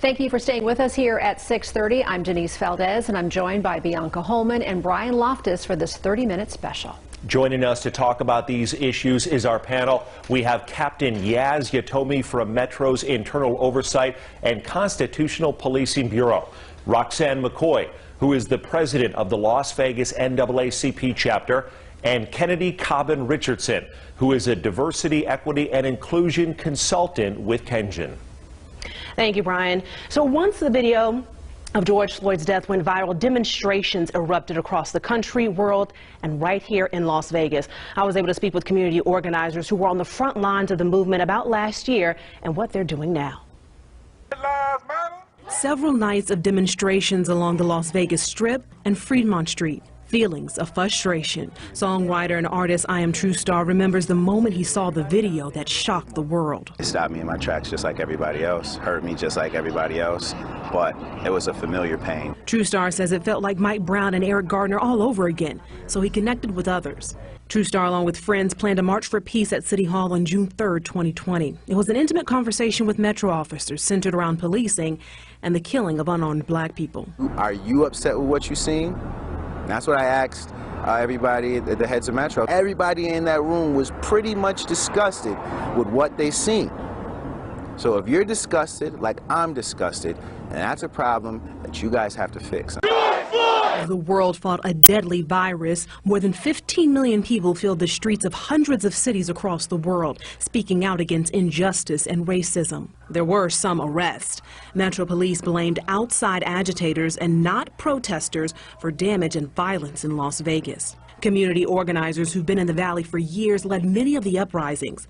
Thank you for staying with us here at 6:30. I'm Denise Valdez, and I'm joined by Bianca Holman and Brian Loftus for this 30-minute special. Joining us to talk about these issues is our panel. We have Captain Yaz Yatomi from Metro's Internal Oversight and Constitutional Policing Bureau, Roxanne McCoy, who is the president of the Las Vegas NAACP chapter, and Kennedy Cobbin Richardson, who is a diversity, equity, and inclusion consultant with Kengen. Thank you, Brian. So once the video of George Floyd's death went viral, demonstrations erupted across the country, world, and right here in Las Vegas. I was able to speak with community organizers who were on the front lines of the movement about last year and what they're doing now. Several nights of demonstrations along the Las Vegas Strip and Fremont Street. Feelings of frustration. Songwriter and artist I Am True Star remembers the moment he saw the video that shocked the world. It stopped me in my tracks just like everybody else, hurt me just like everybody else, but it was a familiar pain. True Star says it felt like Mike Brown and Eric Gardner all over again, so he connected with others. True Star, along with friends, planned a march for peace at City Hall on June 3rd, 2020. It was an intimate conversation with Metro officers centered around policing and the killing of unarmed black people. Are you upset with what you've seen? That's what I asked everybody, the heads of Metro. Everybody in that room was pretty much disgusted with what they seen. So if you're disgusted, like I'm disgusted, and that's a problem that you guys have to fix. The world fought a deadly virus. More than 15 million people filled the streets of hundreds of cities across the world, speaking out against injustice and racism. There were some arrests. Metro Police blamed outside agitators and not protesters for damage and violence in Las Vegas. Community organizers who've been in the valley for years led many of the uprisings.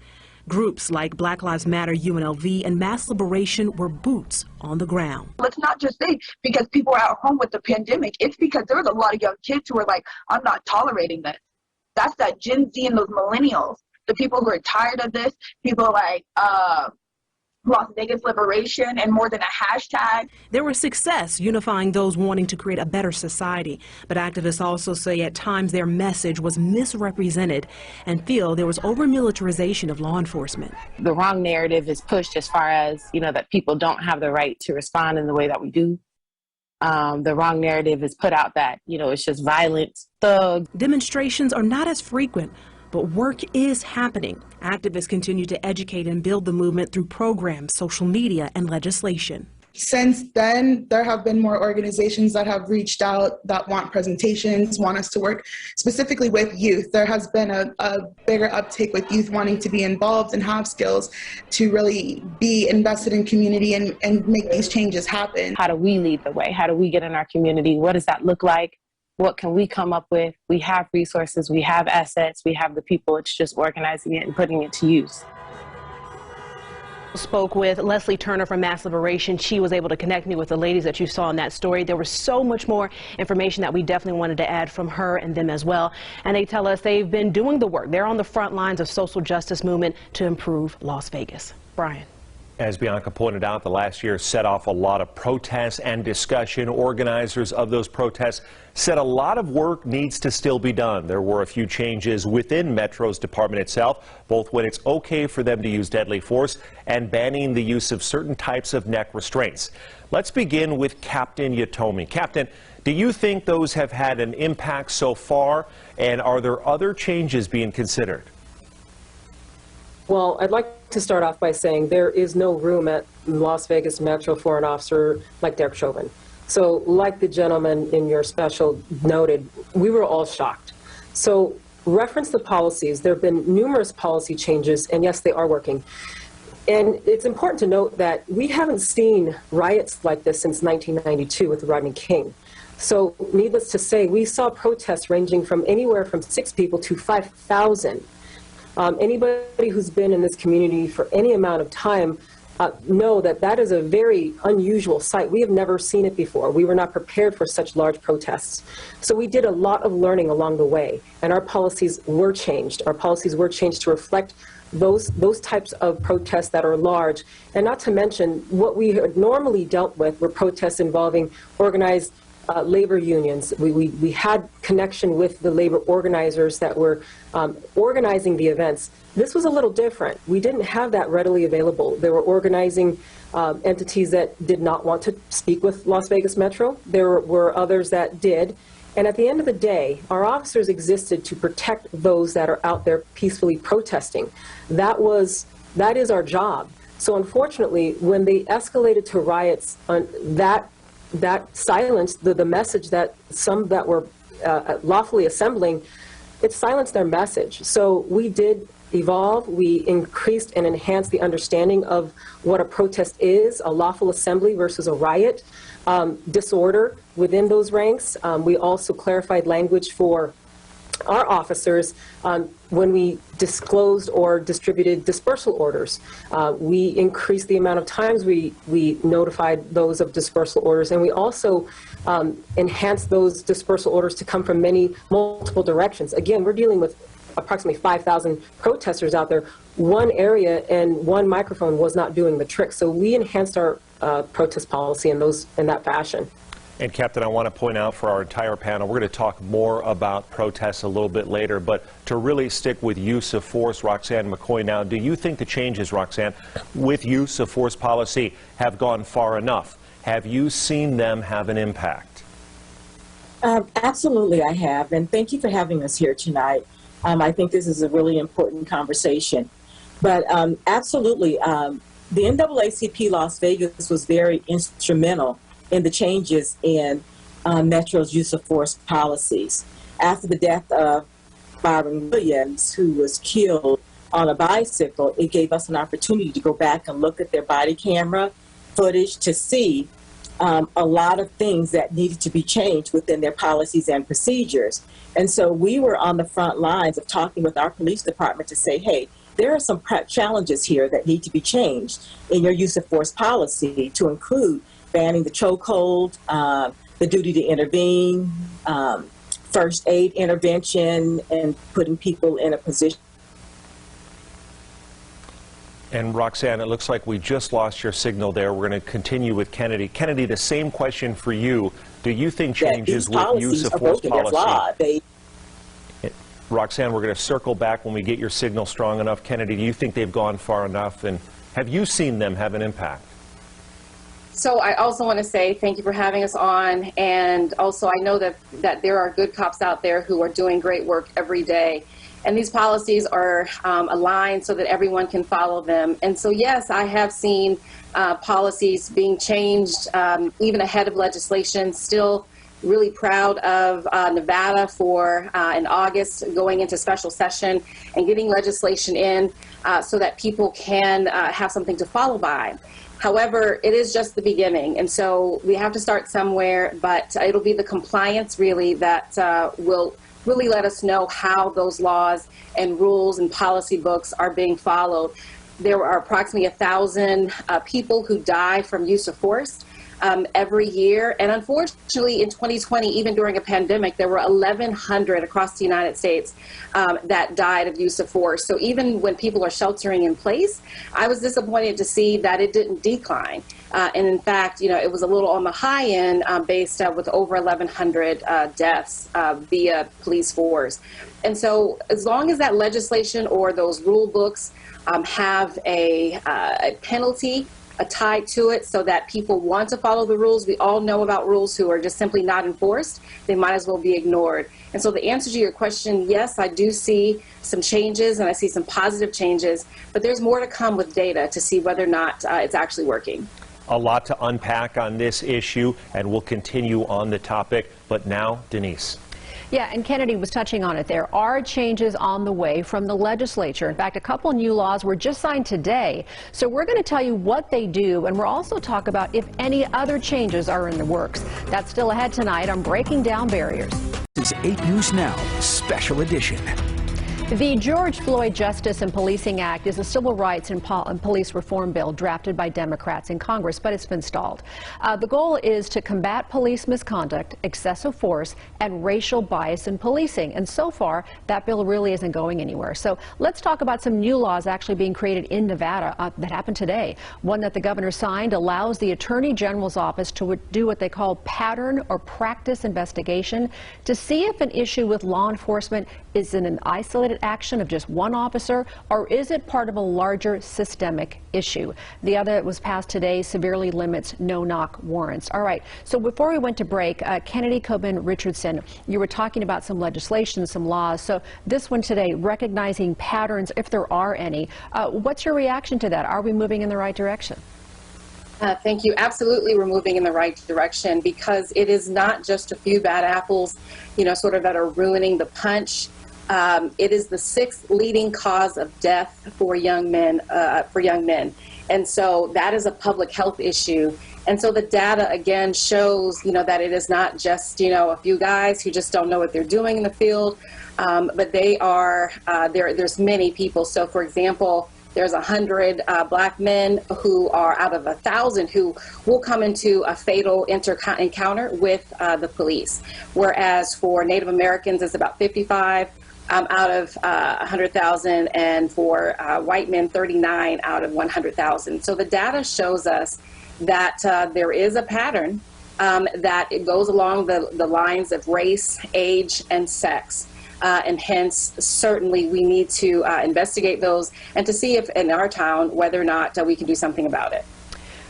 Groups like Black Lives Matter, UNLV, and Mass Liberation were boots on the ground. Let's not just say because people are at home with the pandemic. It's because there was a lot of young kids who were like, I'm not tolerating this. That's that Gen Z and those millennials, the people who are tired of this, people like Las Vegas Liberation and more than a hashtag. There was success unifying those wanting to create a better society. But activists also say at times their message was misrepresented and feel there was over-militarization of law enforcement. The wrong narrative is pushed as far as, that people don't have the right to respond in the way that we do. The wrong narrative is put out that, it's just violence, thugs. Demonstrations are not as frequent, but work is happening. Activists continue to educate and build the movement through programs, social media, and legislation. Since then, there have been more organizations that have reached out that want presentations, want us to work specifically with youth. There has been a bigger uptake with youth wanting to be involved and have skills to really be invested in community and make these changes happen. How do we lead the way? How do we get in our community? What does that look like? What can we come up with? We have resources, we have assets, we have the people. It's just organizing it and putting it to use. Spoke with Leslie Turner from Mass Liberation. She was able to connect me with the ladies that you saw in that story. There was so much more information that we definitely wanted to add from her and them as well. And they tell us they've been doing the work. They're on the front lines of social justice movement to improve Las Vegas. Brian. As Bianca pointed out, the last year set off a lot of protests and discussion. Organizers of those protests said a lot of work needs to still be done. There were a few changes within Metro's department itself, both when it's okay for them to use deadly force and banning the use of certain types of neck restraints. Let's begin with Captain Yatomi. Captain, do you think those have had an impact so far, and are there other changes being considered? Well, I'd like to start off by saying there is no room at Las Vegas Metro for an officer like Derek Chauvin. So like the gentleman in your special noted, we were all shocked. So reference the policies. There have been numerous policy changes, and yes, they are working. And it's important to note that we haven't seen riots like this since 1992 with Rodney King. So needless to say, we saw protests ranging from anywhere from 6 people to 5,000. Anybody who's been in this community for any amount of time know that that is a very unusual sight. We have never seen it before. We were not prepared for such large protests. So we did a lot of learning along the way, and our policies were changed. Our policies were changed to reflect those types of protests that are large, and not to mention what we had normally dealt with were protests involving organized labor unions. We had connection with the labor organizers that were organizing the events. This was a little different. We didn't have that readily available. There were organizing entities that did not want to speak with Las Vegas Metro. There were others that did. And at the end of the day, our officers existed to protect those that are out there peacefully protesting. That is our job. So unfortunately, when they escalated to riots, that silenced the message that some that were lawfully assembling, it silenced their message. So we did evolve. We increased and enhanced the understanding of what a protest is, a lawful assembly versus a riot, disorder within those ranks. We also clarified language for our officers when we disclosed or distributed dispersal orders. We increased the amount of times we notified those of dispersal orders, and we also enhanced those dispersal orders to come from multiple directions. Again, we're dealing with approximately 5,000 protesters out there. One area and one microphone was not doing the trick, so we enhanced our protest policy in that fashion. And Captain, I want to point out for our entire panel, we're going to talk more about protests a little bit later, but to really stick with use of force, Roxanne McCoy now, do you think the changes, Roxanne, with use of force policy have gone far enough? Have you seen them have an impact? Absolutely, I have, and thank you for having us here tonight. I think this is a really important conversation. But absolutely, the NAACP Las Vegas was very instrumental in the changes in Metro's use of force policies. After the death of Byron Williams, who was killed on a bicycle, it gave us an opportunity to go back and look at their body camera footage to see a lot of things that needed to be changed within their policies and procedures. And so we were on the front lines of talking with our police department to say, hey, there are some challenges here that need to be changed in your use of force policy, to include banning the chokehold, the duty to intervene, first aid intervention, and putting people in a position. And Roxanne, it looks like we just lost your signal there. We're going to continue with Kennedy. Kennedy, the same question for you. Do you think changes with use of force policy? Roxanne, we're going to circle back when we get your signal strong enough. Kennedy, do you think they've gone far enough? And have you seen them have an impact? So I also want to say thank you for having us on, and also I know that there are good cops out there who are doing great work every day, and these policies are aligned so that everyone can follow them. And so yes, I have seen policies being changed even ahead of legislation. Still really proud of Nevada for in August going into special session and getting legislation in so that people can have something to follow by. However, it is just the beginning, and so we have to start somewhere, but it'll be the compliance really that will really let us know how those laws and rules and policy books are being followed. There are approximately 1,000 people who die from use of force every year, and unfortunately in 2020, even during a pandemic, there were 1,100 across the United States that died of use of force. So even when people are sheltering in place, I was disappointed to see that it didn't decline. And in fact, it was a little on the high end based with over 1,100 deaths via police force. And so as long as that legislation or those rule books have a penalty tied to it so that people want to follow the rules. We all know about rules who are just simply not enforced. They might as well be ignored. And so the answer to your question, yes, I do see some changes and I see some positive changes, but there's more to come with data to see whether or not it's actually working. A lot to unpack on this issue, and we'll continue on the topic. But now, Denise. Yeah, and Kennedy was touching on it. There are changes on the way from the legislature. In fact, a couple new laws were just signed today. So we're going to tell you what they do, and we'll also talk about if any other changes are in the works. That's still ahead tonight on Breaking Down Barriers. This is 8 News Now, Special Edition. The George Floyd Justice and Policing Act is a civil rights and police reform bill drafted by Democrats in Congress, but it's been stalled. The goal is to combat police misconduct, excessive force, and racial bias in policing. And so far, that bill really isn't going anywhere. So let's talk about some new laws actually being created in Nevada that happened today. One that the governor signed allows the Attorney General's office to do what they call pattern or practice investigation to see if an issue with law enforcement is in an isolated action of just one officer, or is it part of a larger systemic issue? The other that was passed today severely limits no-knock warrants. All right, so before we went to break, Kennedy Coben Richardson, you were talking about some legislation, some laws. So this one today, recognizing patterns, if there are any. What's your reaction to that? Are we moving in the right direction? Thank you. Absolutely, we're moving in the right direction, because it is not just a few bad apples, sort of that are ruining the punch. It is the 6th leading cause of death for young men. And so that is a public health issue. And so the data again shows, that it is not just, a few guys who just don't know what they're doing in the field, but they are, there's many people. So for example, there's 100 black men who are out of 1,000 who will come into a fatal encounter with the police. Whereas for Native Americans, it's about 55 out of 100,000, and for white men, 39 out of 100,000. So the data shows us that there is a pattern that it goes along the lines of race, age, and sex. And hence, certainly, we need to investigate those and to see if in our town whether or not we can do something about it.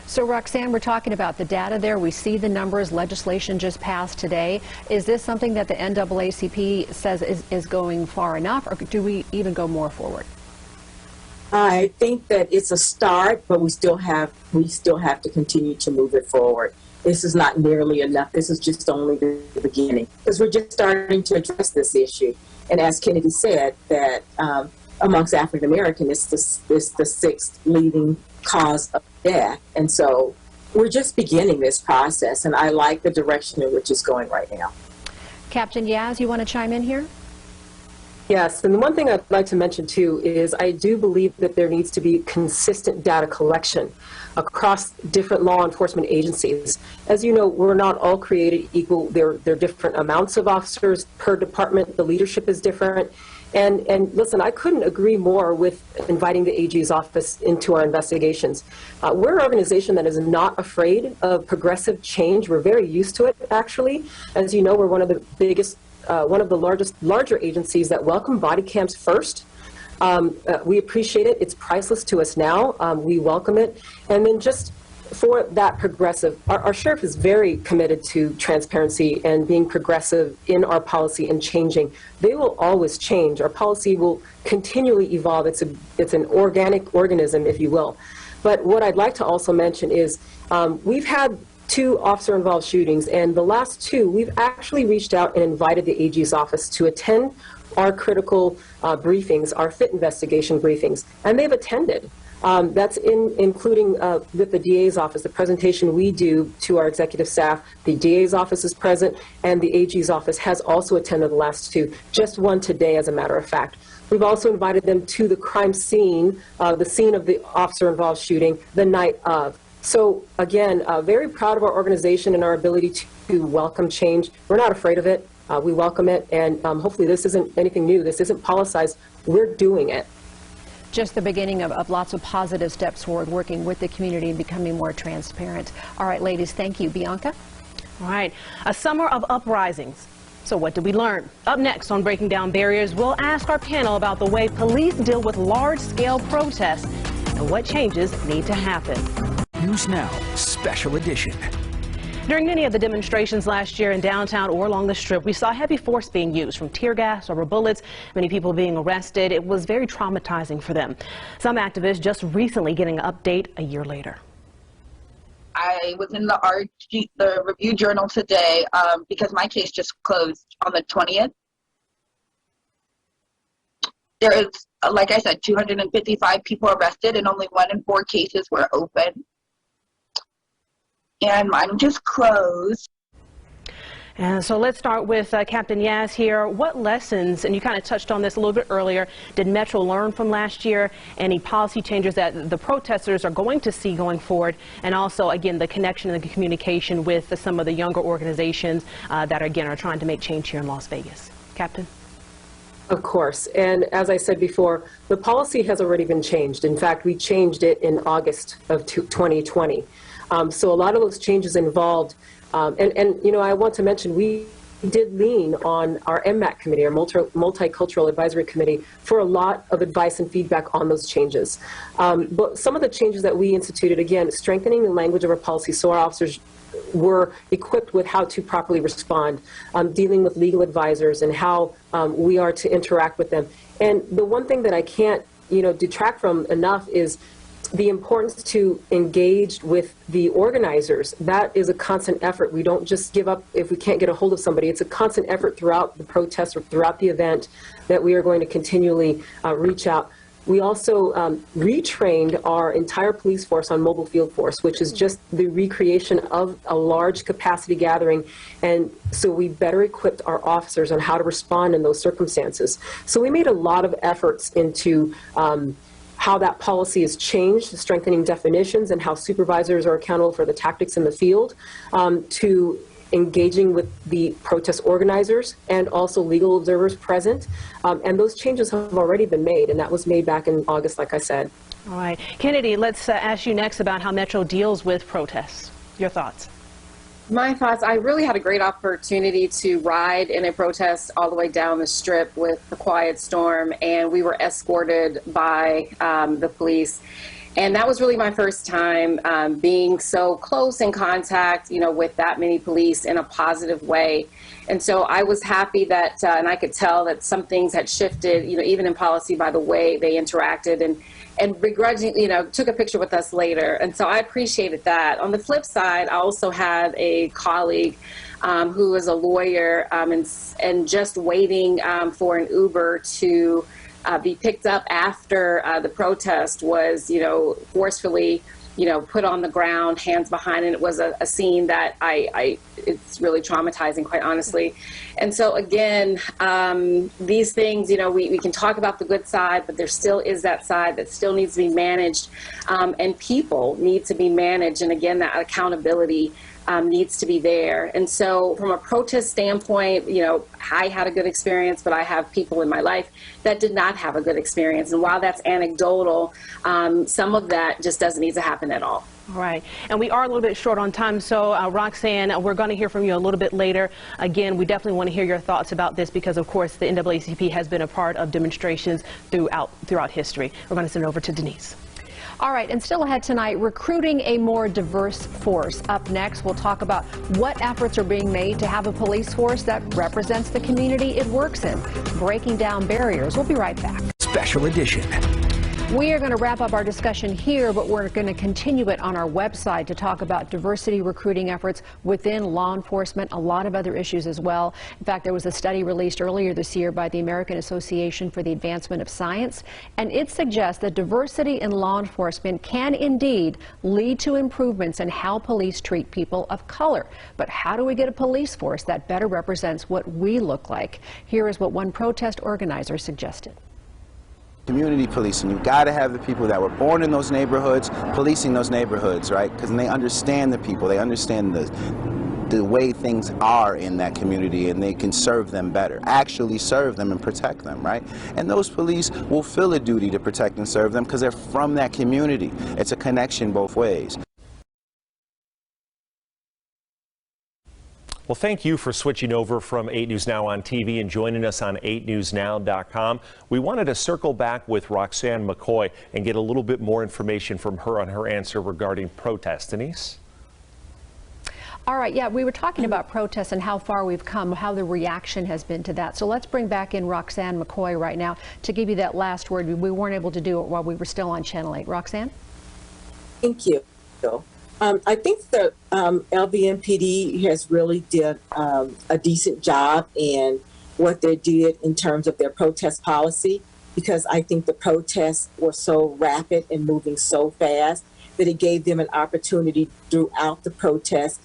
So, Roxanne, we're talking about the data there. We see the numbers. Legislation just passed today. Is this something that the NAACP says is going far enough, or do we even go more forward? I think that it's a start, but we still have to continue to move it forward. This is not nearly enough. This is just only the beginning, because we're just starting to address this issue. And as Kennedy said, that amongst African Americans, it's the 6th leading cause of death. And so we're just beginning this process, and I like the direction in which it's going right now. Captain Yaz, you want to chime in here? Yes, and the one thing I'd like to mention too is I do believe that there needs to be consistent data collection across different law enforcement agencies. As you know, we're not all created equal. There are different amounts of officers per department. The leadership is different. And listen, I couldn't agree more with inviting the AG's office into our investigations. We're an organization that is not afraid of progressive change. We're very used to it, actually. As you know, we're one of the biggest, one of the larger agencies that welcome body cams first. We appreciate it. It's priceless to us now. We welcome it. And then just for that progressive, our sheriff is very committed to transparency and being progressive in our policy and changing. They will always change. Our policy will continually evolve. It's an organic organism, if you will. But what I'd like to also mention is we've had 2 officer-involved shootings, and the last 2, we've actually reached out and invited the AG's office to attend our critical briefings, our fit investigation briefings, and they've attended. That's including with the DA's office, the presentation we do to our executive staff. The DA's office is present, and the AG's office has also attended the last 2, just one today, as a matter of fact. We've also invited them to the crime scene, the scene of the officer-involved shooting, the night of. So again, very proud of our organization and our ability to welcome change. We're not afraid of it. We welcome it, and hopefully this isn't anything new. This isn't politicized. We're doing it. Just the beginning of lots of positive steps forward, working with the community and becoming more transparent. All right, ladies, thank you. Bianca? All right, a summer of uprisings. So what did we learn? Up next on Breaking Down Barriers, we'll ask our panel about the way police deal with large-scale protests and what changes need to happen. News Now, Special Edition. During many of the demonstrations last year in downtown or along the Strip, we saw heavy force being used, from tear gas, rubber bullets, many people being arrested. It was very traumatizing for them. Some activists just recently getting an update a year later. I was in the Review Journal today because my case just closed on the 20th. There is, like I said, 255 people arrested, and only 1 in 4 cases were open. And mine just closed. And so let's start with Captain Yaz here. What lessons, and you kind of touched on this a little bit earlier, did Metro learn from last year? Any policy changes that the protesters are going to see going forward? And also, again, the connection and the communication with some of the younger organizations that, again, are trying to make change here in Las Vegas. Captain? Of course. And as I said before, the policy has already been changed. In fact, we changed it in August of 2020. So a lot of those changes involved, and you know, I want to mention we did lean on our MMAC committee, our Multicultural Advisory Committee, for a lot of advice and feedback on those changes. But some of the changes that we instituted, again, strengthening the language of our policy so our officers were equipped with how to properly respond, dealing with legal advisors and how we are to interact with them. And the one thing that I can't, you know, detract from enough is the importance to engage with the organizers. That is a constant effort. We don't just give up if we can't get a hold of somebody. It's a constant effort throughout the protest or throughout the event that we are going to continually reach out. We also retrained our entire police force on mobile field force, which is just the recreation of a large capacity gathering. And so we better equipped our officers on how to respond in those circumstances. So we made a lot of efforts into how that policy has changed, strengthening definitions and how supervisors are accountable for the tactics in the field, to engaging with the protest organizers and also legal observers present. And those changes have already been made, and that was made back in August, like I said. All right. Kennedy, let's ask you next about how Metro deals with protests. Your thoughts? My thoughts, I really had a great opportunity to ride in a protest all the way down the strip with the Quiet Storm, and we were escorted by the police. And that was really my first time being so close in contact, you know, with that many police in a positive way. And so I was happy that, and I could tell that some things had shifted, you know, even in policy by the way they interacted and begrudgingly, you know, took a picture with us later. And so I appreciated that. On the flip side, I also had a colleague who is a lawyer and just waiting for an Uber to be picked up after the protest was, you know, forcefully, you know, put on the ground, hands behind, and it was a scene that it's really traumatizing, quite honestly. And so again, these things, you know, we can talk about the good side, but there still is that side that still needs to be managed, and people need to be managed. And again, that accountability needs to be there. And so from a protest standpoint, you know, I had a good experience, but I have people in my life that did not have a good experience. And while that's anecdotal, some of that just doesn't need to happen at all. All right. And we are a little bit short on time. So, Roxanne, we're going to hear from you a little bit later. Again, we definitely want to hear your thoughts about this because, of course, the NAACP has been a part of demonstrations throughout history. We're going to send it over to Denise. All right, and still ahead tonight, recruiting a more diverse force. Up next, we'll talk about what efforts are being made to have a police force that represents the community it works in, breaking down barriers. We'll be right back. Special edition. We are going to wrap up our discussion here, but we're going to continue it on our website to talk about diversity recruiting efforts within law enforcement, a lot of other issues as well. In fact, there was a study released earlier this year by the American Association for the Advancement of Science, and it suggests that diversity in law enforcement can indeed lead to improvements in how police treat people of color. But how do we get a police force that better represents what we look like? Here is what one protest organizer suggested. Community policing. You've got to have the people that were born in those neighborhoods policing those neighborhoods, right? Because they understand the people, they understand the way things are in that community, and they can serve them better, actually serve them and protect them, right? And those police will feel a duty to protect and serve them because they're from that community. It's a connection both ways. Well, thank you for switching over from 8 News Now on TV and joining us on 8newsnow.com. We wanted to circle back with Roxanne McCoy and get a little bit more information from her on her answer regarding protests. Denise? All right, yeah, we were talking about protests and how far we've come, how the reaction has been to that. So let's bring back in Roxanne McCoy right now to give you that last word. We weren't able to do it while we were still on Channel 8. Roxanne? Thank you. I think the LVMPD has really did a decent job in what they did in terms of their protest policy, because I think the protests were so rapid and moving so fast that it gave them an opportunity throughout the protest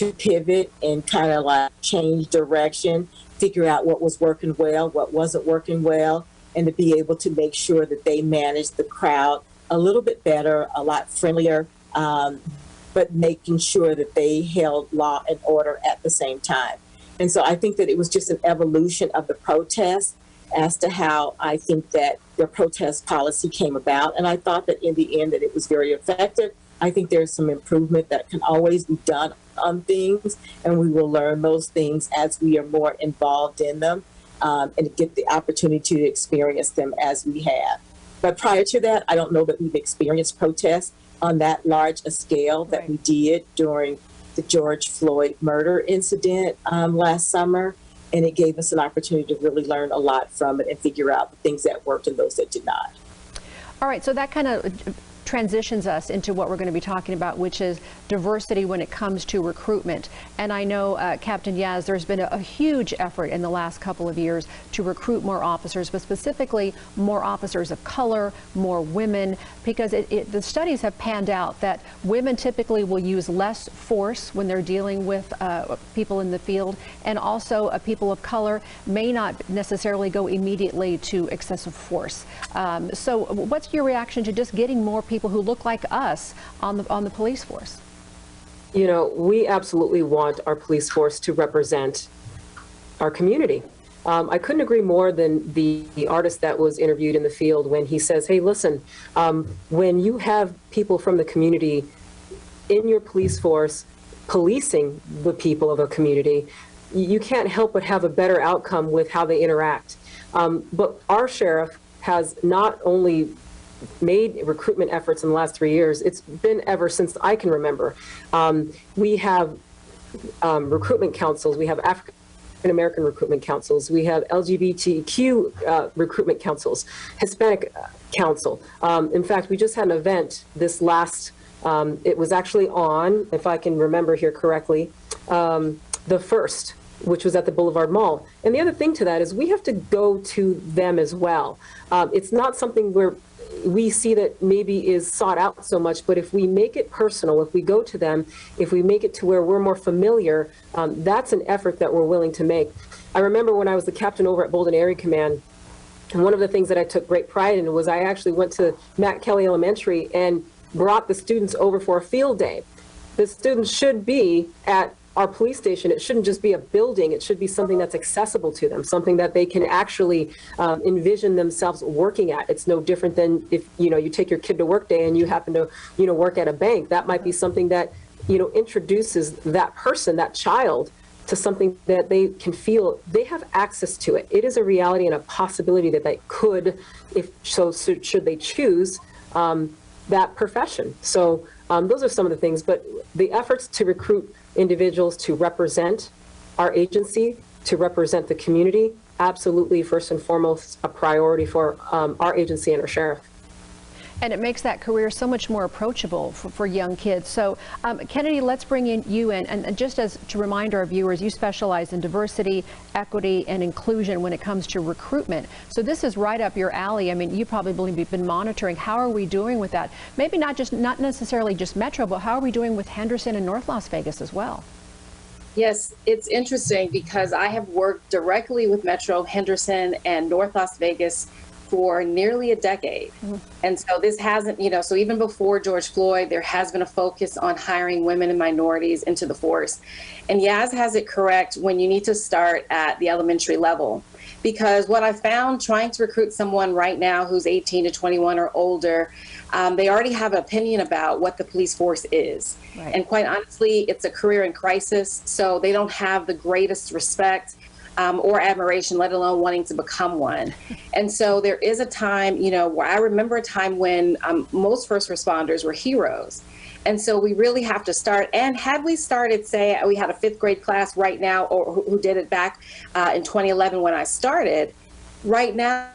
to pivot and kind of like change direction, figure out what was working well, what wasn't working well, and to be able to make sure that they managed the crowd a little bit better, a lot friendlier, but making sure that they held law and order at the same time. And so I think that it was just an evolution of the protest as to how I think that the protest policy came about. And I thought that in the end that it was very effective. I think there's some improvement that can always be done on things, and we will learn those things as we are more involved in them and get the opportunity to experience them as we have. But prior to that, I don't know that we've experienced protests on that large a scale that we did during the George Floyd murder incident last summer. And it gave us an opportunity to really learn a lot from it and figure out the things that worked and those that did not. All right, so that kind of transitions us into what we're going to be talking about, which is diversity when it comes to recruitment. And I know, Captain Yaz, there's been a huge effort in the last couple of years to recruit more officers, but specifically more officers of color, more women, because the studies have panned out that women typically will use less force when they're dealing with people in the field, and also people of color may not necessarily go immediately to excessive force. So what's your reaction to just getting more people who look like us on the police force? You know, we absolutely want our police force to represent our community. I couldn't agree more than the artist that was interviewed in the field when he says, hey, listen, when you have people from the community in your police force policing the people of a community, you can't help but have a better outcome with how they interact. But our sheriff has not only made recruitment efforts in the last 3 years, it's been ever since I can remember. We have recruitment councils, we have African American recruitment councils, we have LGBTQ recruitment councils, Hispanic council. In fact, we just had an event this last, it was actually on, if I can remember here correctly, the 1st, which was at the Boulevard Mall. And the other thing to that is we have to go to them as well. It's not something where we see that maybe is sought out so much, but if we make it personal, if we go to them, if we make it to where we're more familiar, that's an effort that we're willing to make. I remember when I was the captain over at Bolden Area Command, and one of the things that I took great pride in was I actually went to Matt Kelly Elementary and brought the students over for a field day. The students should be at our police station. It shouldn't just be a building. It should be something that's accessible to them, something that they can actually envision themselves working at. It's no different than if, you take your kid to work day and you happen to, work at a bank. That might be something that, introduces that person, that child, to something that they can feel they have access to it. It is a reality and a possibility that they could, should they choose that profession. So those are some of the things, but the efforts to recruit individuals to represent our agency, to represent the community, absolutely first and foremost a priority for our agency and our sheriff. And it makes that career so much more approachable for young kids. So Kennedy, let's bring you in, and just as to remind our viewers, you specialize in diversity, equity, and inclusion when it comes to recruitment. So this is right up your alley. I mean, you probably have been monitoring. How are we doing with that? Maybe not necessarily just Metro, but how are we doing with Henderson and North Las Vegas as well? Yes, it's interesting because I have worked directly with Metro, Henderson, and North Las Vegas for nearly a decade. And so this hasn't, so even before George Floyd, there has been a focus on hiring women and minorities into the force. And Yaz has it correct when you need to start at the elementary level. Because what I found trying to recruit someone right now who's 18 to 21 or older, they already have an opinion about what the police force is. Right. And quite honestly, it's a career in crisis. So they don't have the greatest respect or admiration, let alone wanting to become one. And so there is a time, where I remember a time when most first responders were heroes. And so we really have to start. And had we started, say, we had a 5th grade class right now, or who did it back in 2011 when I started, right now.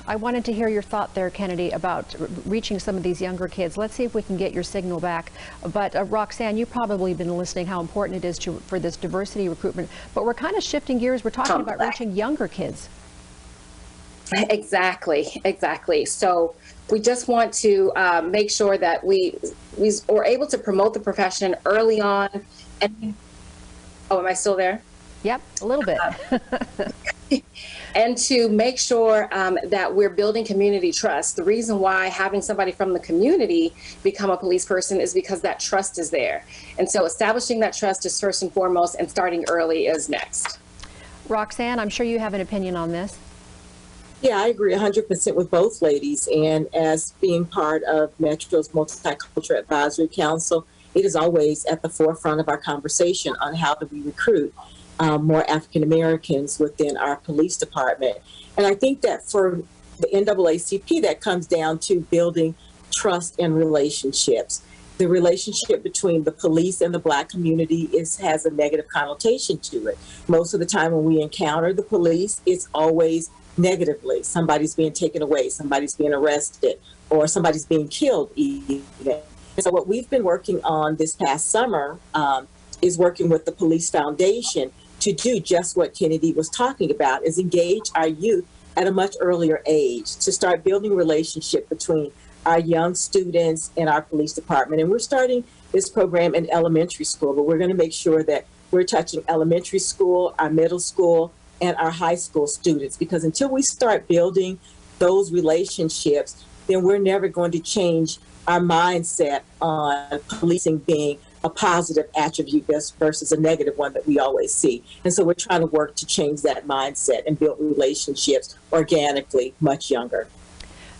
I wanted to hear your thought there, Kennedy, about reaching some of these younger kids. Let's see if we can get your signal back. But Roxanne, you've probably been listening how important it is for this diversity recruitment. But we're kind of shifting gears. We're talking about reaching younger kids. Exactly. So we just want to make sure that we are able to promote the profession early on. And oh, am I still there? Yep, a little bit. And to make sure that we're building community trust. The reason why having somebody from the community become a police person is because that trust is there. And so establishing that trust is first and foremost, and starting early is next. Roxanne, I'm sure you have an opinion on this. Yeah, I agree 100% with both ladies. And as being part of Metro's Multicultural Advisory Council, it is always at the forefront of our conversation on how do we recruit more African Americans within our police department. And I think that for the NAACP, that comes down to building trust and relationships. The relationship between the police and the Black community has a negative connotation to it. Most of the time when we encounter the police, it's always negatively. Somebody's being taken away, somebody's being arrested, or somebody's being killed even. And so what we've been working on this past summer is working with the Police Foundation to do just what Kennedy was talking about, is engage our youth at a much earlier age, to start building relationship between our young students and our police department. And we're starting this program in elementary school, but we're going to make sure that we're touching elementary school, our middle school, and our high school students, because until we start building those relationships, then we're never going to change our mindset on policing being a positive attribute versus a negative one that we always see. And so we're trying to work to change that mindset and build relationships organically much younger.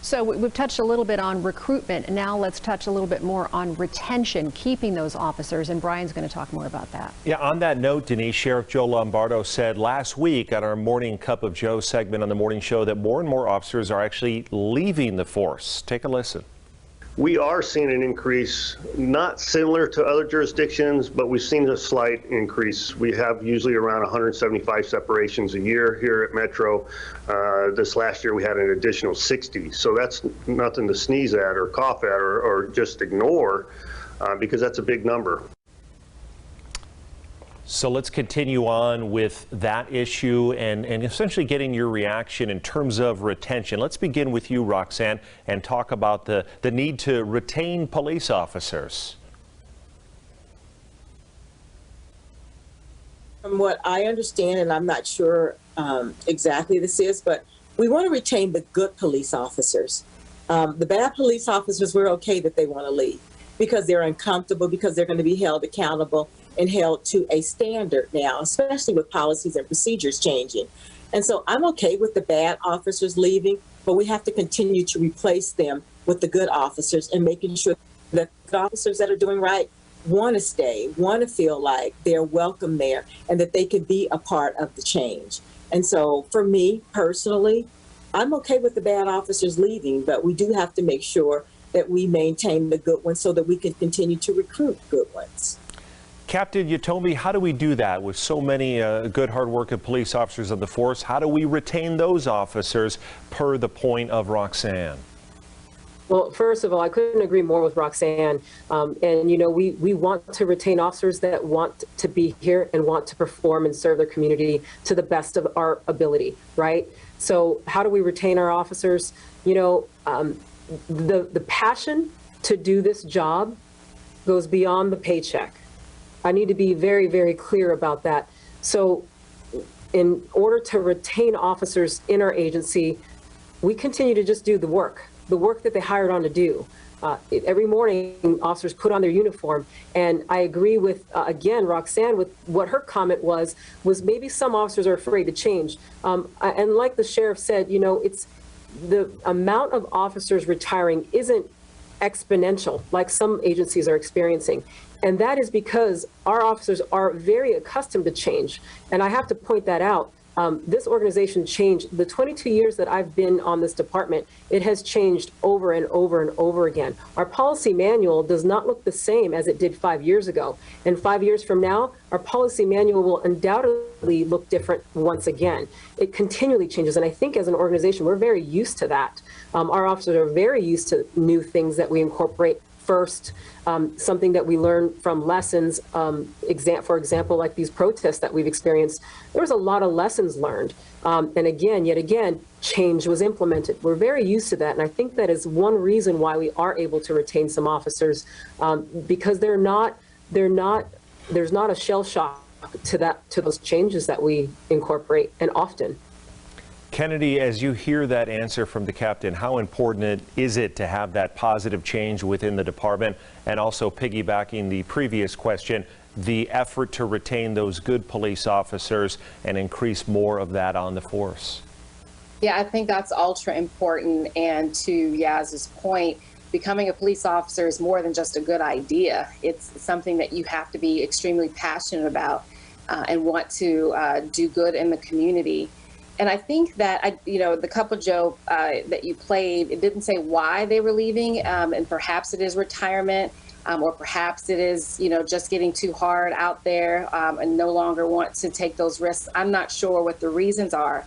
So we've touched a little bit on recruitment, and now let's touch a little bit more on retention, keeping those officers, and Brian's going to talk more about that. Yeah, on that note, Denise, Sheriff Joe Lombardo said last week on our Morning Cup of Joe segment on the morning show that more and more officers are actually leaving the force. Take a listen. We are seeing an increase, not similar to other jurisdictions, but we've seen a slight increase. We have usually around 175 separations a year here at Metro. This last year we had an additional 60. So that's nothing to sneeze at or cough at or just ignore, because that's a big number. So let's continue on with that issue and essentially getting your reaction in terms of retention. Let's begin with you, Roxanne, and talk about the need to retain police officers. From what I understand, and I'm not sure exactly this is, but we want to retain the good police officers. The bad police officers, we're okay that they want to leave because they're uncomfortable, because they're going to be held accountable and held to a standard now, especially with policies and procedures changing. And so I'm okay with the bad officers leaving, but we have to continue to replace them with the good officers and making sure that the officers that are doing right want to stay, want to feel like they're welcome there and that they can be a part of the change. And so for me personally, I'm okay with the bad officers leaving, but we do have to make sure that we maintain the good ones so that we can continue to recruit good ones. Captain Yatomi, how do we do that with so many good, hard-working police officers of the force? How do we retain those officers per the point of Roxanne? Well, first of all, I couldn't agree more with Roxanne. And, you know, we want to retain officers that want to be here and want to perform and serve their community to the best of our ability, right? So how do we retain our officers? You know, the passion to do this job goes beyond the paycheck. I need to be very, very clear about that. So in order to retain officers in our agency, we continue to just do the work that they hired on to do. Every morning, officers put on their uniform. And I agree with, again, Roxanne, with what her comment was maybe some officers are afraid to change. And like the sheriff said, you know, it's the amount of officers retiring isn't exponential like some agencies are experiencing. And that is because our officers are very accustomed to change. And I have to point that out. This organization changed. The 22 years that I've been on this department, it has changed over and over and over again. Our policy manual does not look the same as it did 5 years ago. And 5 years from now, our policy manual will undoubtedly look different once again. It continually changes. And I think as an organization, we're very used to that. Our officers are very used to new things that we incorporate first, something that we learned from lessons, for example, like these protests that we've experienced, there was a lot of lessons learned. And again, yet again, change was implemented. We're very used to that. And I think that is one reason why we are able to retain some officers, because there's not a shell shock to those changes that we incorporate, and often. Kennedy, as you hear that answer from the captain, how important is it to have that positive change within the department? And also piggybacking the previous question, the effort to retain those good police officers and increase more of that on the force? Yeah, I think that's ultra important. And to Yaz's point, becoming a police officer is more than just a good idea. It's something that you have to be extremely passionate about and want to do good in the community. And I think that, the couple joke that you played, it didn't say why they were leaving, and perhaps it is retirement, or perhaps it is, just getting too hard out there and no longer want to take those risks. I'm not sure what the reasons are.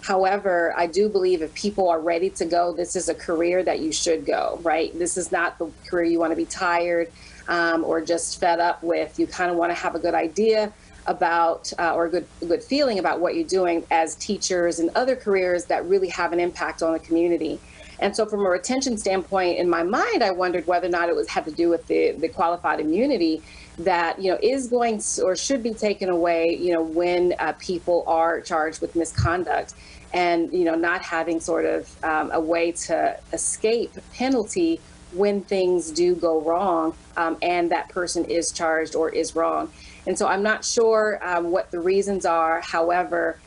However, I do believe if people are ready to go, this is a career that you should go, right? This is not the career you want to be tired or just fed up with. You kind of want to have a good idea about or a good feeling about what you're doing as teachers and other careers that really have an impact on the community. And so from a retention standpoint, in my mind, I wondered whether or not it had to do with the qualified immunity that, is going or should be taken away, when people are charged with misconduct, and, not having sort of a way to escape penalty when things do go wrong and that person is charged or is wrong. And so I'm not sure what the reasons are. However,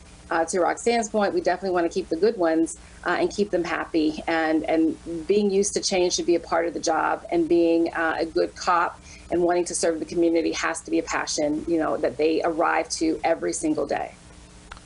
to Roxanne's point, we definitely want to keep the good ones and keep them happy. And being used to change should be a part of the job. And being a good cop and wanting to serve the community has to be a passion, that they arrive to every single day.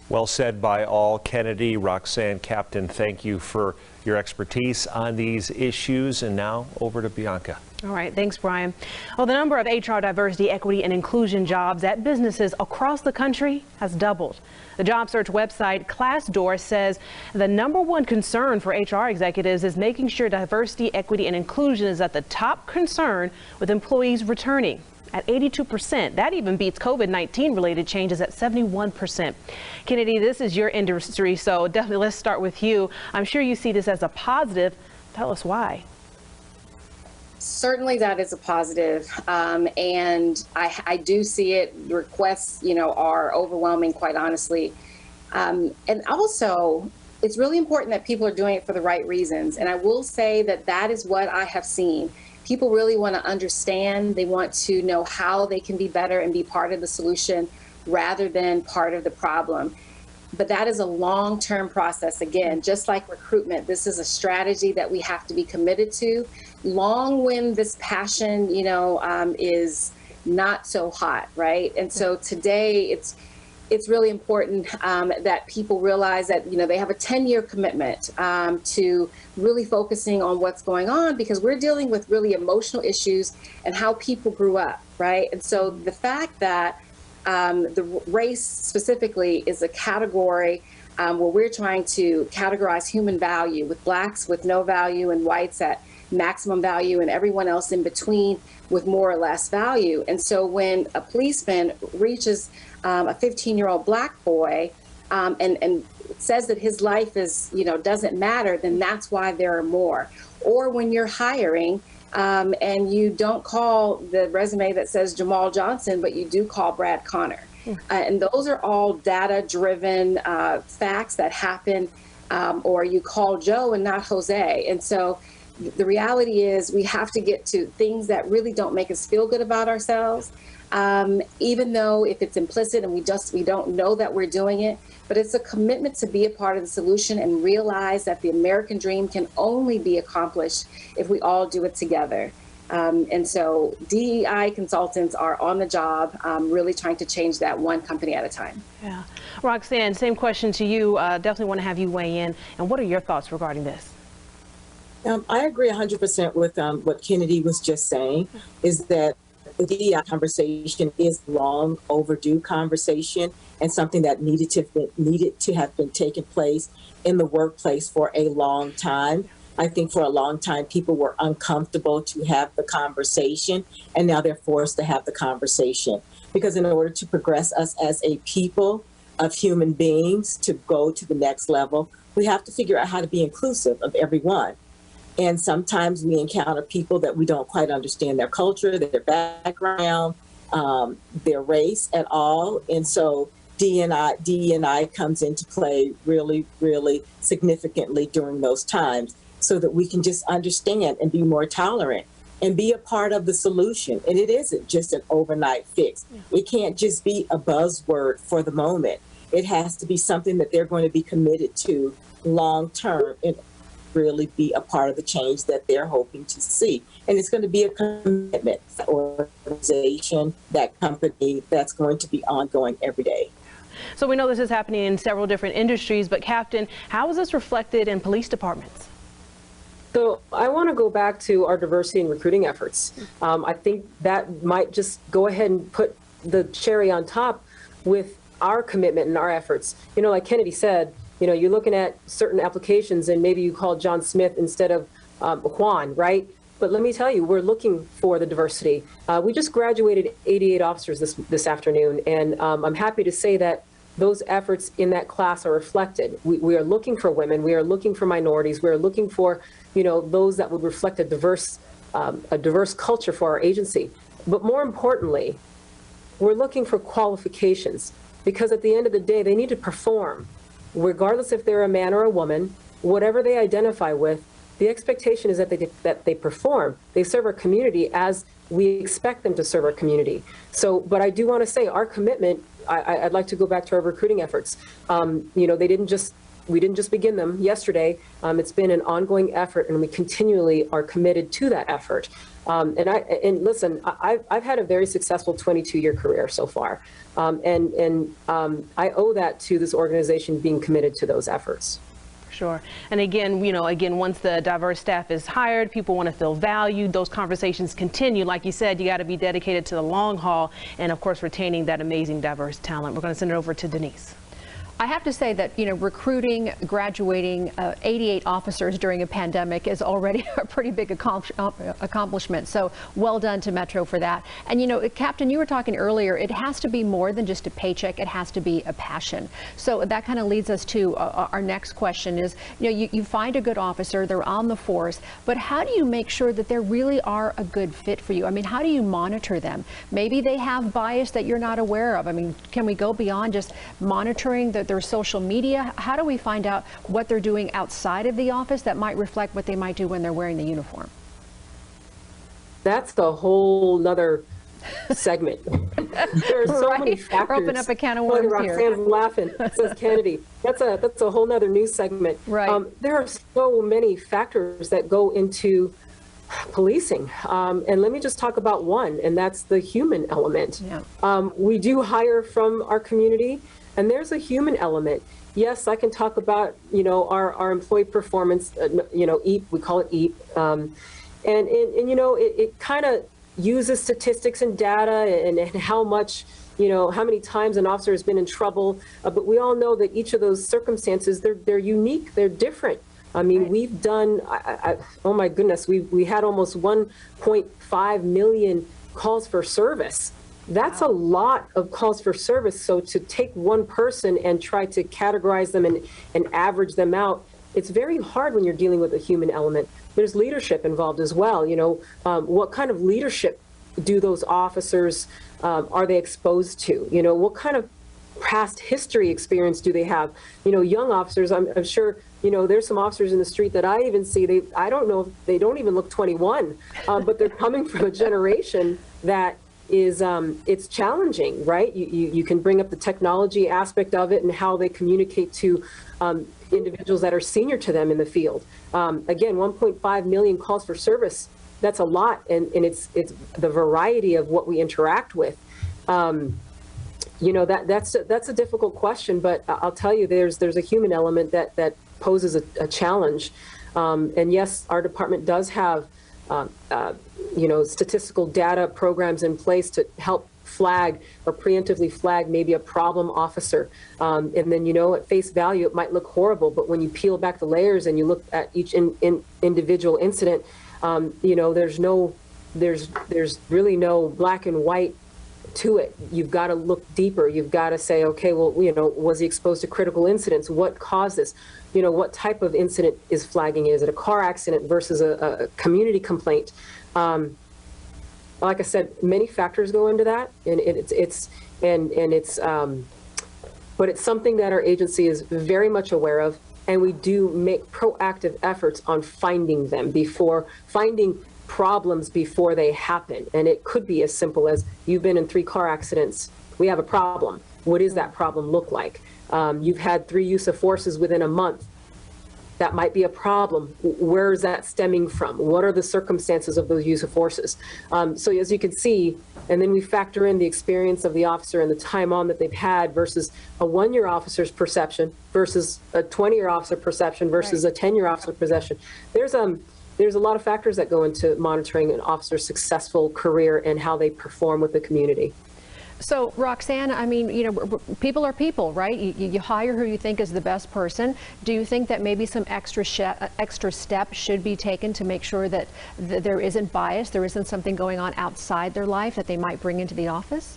Well said by all. Kennedy, Roxanne, Captain, thank you for your expertise on these issues. And now over to Bianca. All right. Thanks, Brian. Well, the number of HR diversity, equity, and inclusion jobs at businesses across the country has doubled. The job search website Glassdoor says the #1 concern for HR executives is making sure diversity, equity, and inclusion is at the top concern with employees returning at 82%. That even beats COVID-19 related changes at 71%. Kennedy, this is your industry, so definitely let's start with you. I'm sure you see this as a positive. Tell us why. Certainly that is a positive, and I do see it. Requests, are overwhelming, quite honestly. And also, it's really important that people are doing it for the right reasons. And I will say that is what I have seen. People really want to understand. They want to know how they can be better and be part of the solution rather than part of the problem. But that is a long-term process. Again, just like recruitment, this is a strategy that we have to be committed to. Long when this passion, is not so hot, right? And so today it's really important that people realize that, they have a 10-year commitment to really focusing on what's going on, because we're dealing with really emotional issues and how people grew up, right? And so the fact that the race specifically is a category where we're trying to categorize human value, with blacks with no value and whites at maximum value and everyone else in between with more or less value. And so when a policeman reaches a 15-year-old black boy and says that his life is, doesn't matter, then that's why there are more. Or when you're hiring and you don't call the resume that says Jamal Johnson, but you do call Brad Connor. And those are all data-driven facts that happen, or you call Joe and not Jose. And so the reality is we have to get to things that really don't make us feel good about ourselves, even though if it's implicit and we don't know that we're doing it. But it's a commitment to be a part of the solution and realize that the American dream can only be accomplished if we all do it together. And so DEI consultants are on the job, really trying to change that one company at a time. Yeah. Roxanne, same question to you. Definitely want to have you weigh in. And what are your thoughts regarding this? I agree 100% with what Kennedy was just saying, is that the DEI conversation is long overdue conversation and something that needed to have been taking place in the workplace for a long time. I think for a long time, people were uncomfortable to have the conversation, and now they're forced to have the conversation. Because in order to progress us as a people of human beings to go to the next level, we have to figure out how to be inclusive of everyone. And sometimes we encounter people that we don't quite understand their culture, their background, their race at all. And so DE&I comes into play really, really significantly during those times, so that we can just understand and be more tolerant and be a part of the solution. And it isn't just an overnight fix. It can't just be a buzzword for the moment. It has to be something that they're going to be committed to long term and really be a part of the change that they're hoping to see. And it's going to be a commitment, that organization, that company, that's going to be ongoing every day. So we know this is happening in several different industries, but Captain, how is this reflected in police departments? So I want to go back to our diversity and recruiting efforts. I think that might just go ahead and put the cherry on top with our commitment and our efforts. You know, like Kennedy said, you know, you're looking at certain applications and maybe you call John Smith instead of Juan, right? But let me tell you, we're looking for the diversity. We just graduated 88 officers this afternoon, and I'm happy to say that those efforts in that class are reflected. We are looking for women, we are looking for minorities, we are looking for, you know, those that would reflect a diverse culture for our agency. But more importantly, we're looking for qualifications, because at the end of the day, they need to perform. Regardless if they're a man or a woman, whatever they identify with, the expectation is that they perform. They serve our community as we expect them to serve our community. So, but I do want to say our commitment, I'd like to go back to our recruiting efforts. You know, we didn't just begin them yesterday. It's been an ongoing effort, and we continually are committed to that effort. And listen, I've had a very successful 22-year career so far, and I owe that to this organization being committed to those efforts. Sure. And again, you know, once the diverse staff is hired, people want to feel valued. Those conversations continue. Like you said, you got to be dedicated to the long haul and, of course, retaining that amazing diverse talent. We're going to send it over to Denise. I have to say that, you know, recruiting, graduating 88 officers during a pandemic is already a pretty big accomplishment. So well done to Metro for that. And, you know, Captain, you were talking earlier, it has to be more than just a paycheck. It has to be a passion. So that kind of leads us to our next question is, you know, you find a good officer, they're on the force, but how do you make sure that they really are a good fit for you? I mean, how do you monitor them? Maybe they have bias that you're not aware of. I mean, can we go beyond just monitoring their social media? How do we find out what they're doing outside of the office that might reflect what they might do when they're wearing the uniform? That's the whole nother segment. There are so many factors. We're opening up a can of worms here. Roxanne's laughing, says Kennedy. That's a whole nother news segment. Right. There are so many factors that go into policing. And let me just talk about one, and that's the human element. Yeah. We do hire from our community, and there's a human element. Yes, I can talk about, you know, our employee performance, you know, EAP, we call it EAP. And you know, it kind of uses statistics and data and how much, you know, how many times an officer has been in trouble. But we all know that each of those circumstances, they're unique, they're different. I mean, we've done, oh my goodness, we had almost 1.5 million calls for service. That's a lot of calls for service. So to take one person and try to categorize them and average them out, it's very hard when you're dealing with a human element. There's leadership involved as well. You know, what kind of leadership do those officers, are they exposed to? You know, what kind of past history experience do they have? You know, young officers, I'm sure, you know, there's some officers in the street that I even see, I don't know if they don't even look 21, but they're coming from a generation that is, it's challenging, right? You can bring up the technology aspect of it and how they communicate to individuals that are senior to them in the field. Again, 1.5 million calls for service, that's a lot, and it's the variety of what we interact with. You know, that's a difficult question, but I'll tell you, there's a human element that poses a challenge. And yes, our department does have you know, statistical data programs in place to help flag or preemptively flag maybe a problem officer. And then, at face value, it might look horrible, but when you peel back the layers and you look at each individual incident, there's really no black and white to it. You've got to look deeper. You've got to say, okay, well, was he exposed to critical incidents? What caused this? What type of incident is flagging? Is it a car accident versus a community complaint? Like I said, many factors go into that, and but it's something that our agency is very much aware of, and we do make proactive efforts on finding problems before they happen. And it could be as simple as, you've been in 3 car accidents, we have a problem. What does that problem look like? You've had 3 use of forces within a month. That might be a problem. Where is that stemming from? What are the circumstances of those use of forces? So as you can see, and then we factor in the experience of the officer and the time on that they've had versus a 1-year officer's perception versus a 20-year officer perception versus a 10-year officer perception. There's a lot of factors that go into monitoring an officer's successful career and how they perform with the community. So, Roxanne, I mean, people are people, right? You hire who you think is the best person. Do you think that maybe some extra steps should be taken to make sure that there isn't bias, there isn't something going on outside their life that they might bring into the office?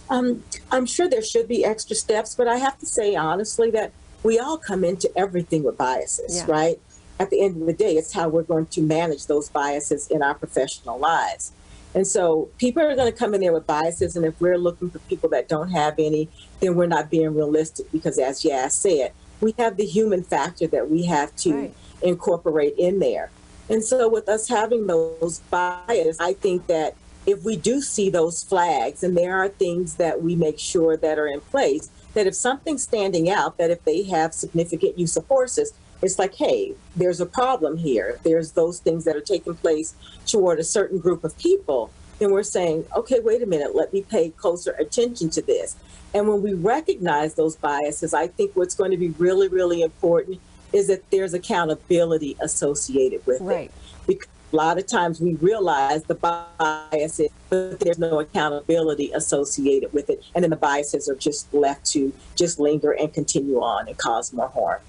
I'm sure there should be extra steps, but I have to say honestly that we all come into everything with biases, right? At the end of the day, it's how we're going to manage those biases in our professional lives. And so people are going to come in there with biases, and if we're looking for people that don't have any, then we're not being realistic, because as Yas said, we have the human factor that we have to incorporate in there. And so with us having those biases, I think that if we do see those flags, and there are things that we make sure that are in place, that if something's standing out, that if they have significant use of forces, it's like, hey, there's a problem here. There's those things that are taking place toward a certain group of people. Then we're saying, okay, wait a minute, let me pay closer attention to this. And when we recognize those biases, I think what's going to be really, really important is that there's accountability associated with it. Because a lot of times we realize the biases, but there's no accountability associated with it. And then the biases are just left to just linger and continue on and cause more harm.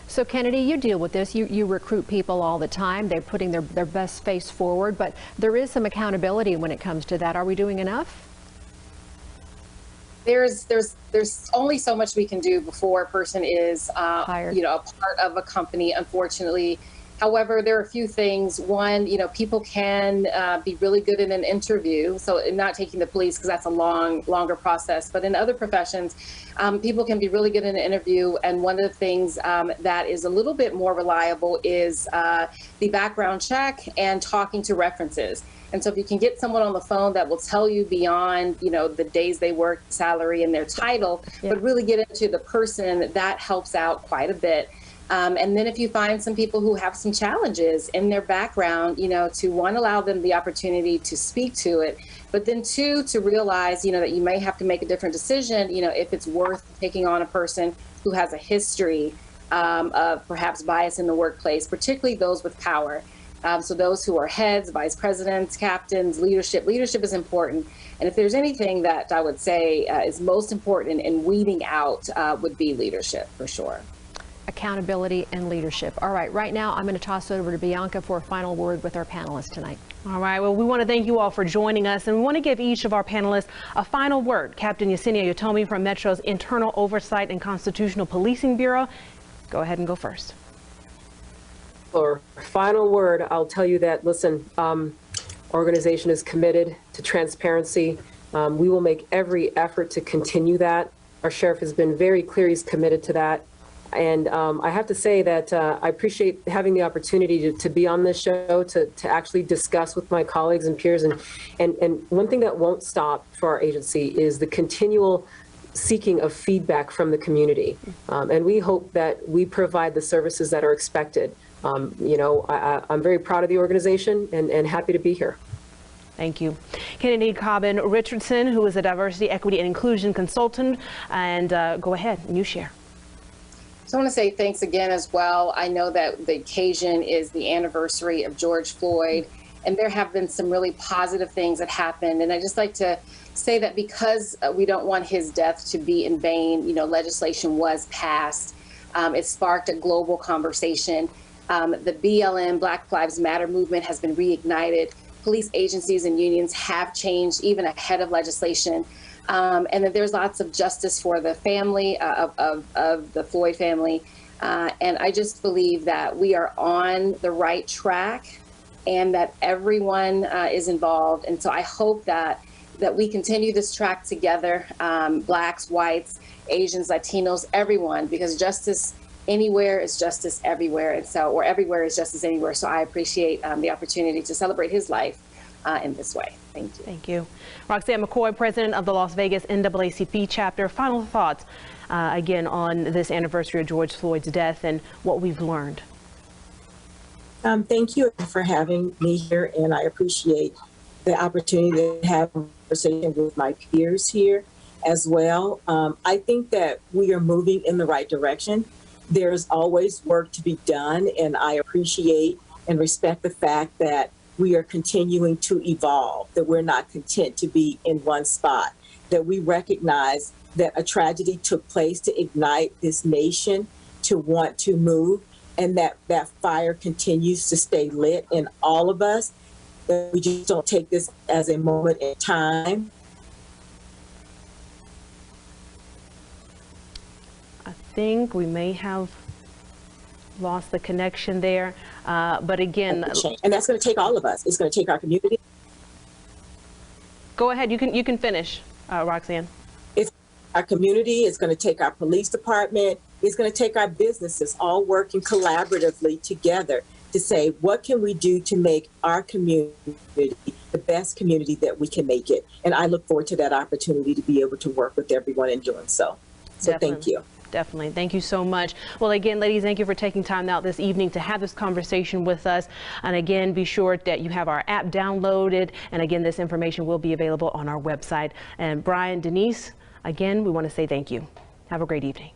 So Kennedy, you deal with this. You recruit people all the time. They're putting their best face forward, but there is some accountability when it comes to that. Are we doing enough? There's only so much we can do before a person is hired. A part of a company, unfortunately. However, there are a few things. One, people can be really good in an interview. So not taking the police, because that's a longer process. But in other professions, people can be really good in an interview. And one of the things that is a little bit more reliable is the background check and talking to references. And so if you can get someone on the phone that will tell you beyond, the days they work, salary, and their title, but really get into the person, that helps out quite a bit. And then if you find some people who have some challenges in their background, to one, allow them the opportunity to speak to it, but then two, to realize, that you may have to make a different decision, if it's worth taking on a person who has a history of perhaps bias in the workplace, particularly those with power. So those who are heads, vice presidents, captains, leadership is important. And if there's anything that I would say is most important in weeding out would be leadership, for sure. Accountability and leadership. All right, right now I'm going to toss it over to Bianca for a final word with our panelists tonight. All right, well, we want to thank you all for joining us, and we want to give each of our panelists a final word. Captain Yesenia Yotomi from Metro's Internal Oversight and Constitutional Policing Bureau. Go ahead and go first. For final word, I'll tell you that, listen, organization is committed to transparency. We will make every effort to continue that. Our sheriff has been very clear he's committed to that. And I have to say that I appreciate having the opportunity to be on this show, to actually discuss with my colleagues and peers. And one thing that won't stop for our agency is the continual seeking of feedback from the community. And we hope that we provide the services that are expected. I'm very proud of the organization and happy to be here. Thank you. Kennedy Cobbin Richardson, who is a diversity, equity, and inclusion consultant. And go ahead, and you share. So I want to say thanks again as well. I know that the occasion is the anniversary of George Floyd, And there have been some really positive things that happened. And I just like to say that because we don't want his death to be in vain, you know, legislation was passed. It sparked a global conversation. The BLM, Black Lives Matter movement has been reignited. Police agencies and unions have changed even ahead of legislation. And that there's lots of justice for the family of the Floyd family. And I just believe that we are on the right track and that everyone is involved. And so I hope that we continue this track together, Blacks, whites, Asians, Latinos, everyone, because justice anywhere is justice everywhere. And so, or everywhere is justice anywhere. So I appreciate the opportunity to celebrate his life in this way. Thank you. Thank you. Roxanne McCoy, president of the Las Vegas NAACP chapter. Final thoughts again on this anniversary of George Floyd's death and what we've learned. Thank you for having me here, and I appreciate the opportunity to have a conversation with my peers here as well. I think that we are moving in the right direction. There's always work to be done, and I appreciate and respect the fact that we are continuing to evolve, that we're not content to be in one spot, that we recognize that a tragedy took place to ignite this nation to want to move, and that fire continues to stay lit in all of us, that we just don't take this as a moment in time. I think we may have lost the connection there, but again, and that's going to take all of us. It's going to take our community. Go ahead, you can finish, Roxanne. It's our community. It's going to take our police department. It's going to take our businesses all working collaboratively together to say, what can we do to make our community the best community that we can make it? And I look forward to that opportunity to be able to work with everyone in doing so. So thank you. Definitely. Thank you so much. Well, again, ladies, thank you for taking time out this evening to have this conversation with us. And again, be sure that you have our app downloaded. And again, this information will be available on our website. And Brian, Denise, again, we want to say thank you. Have a great evening.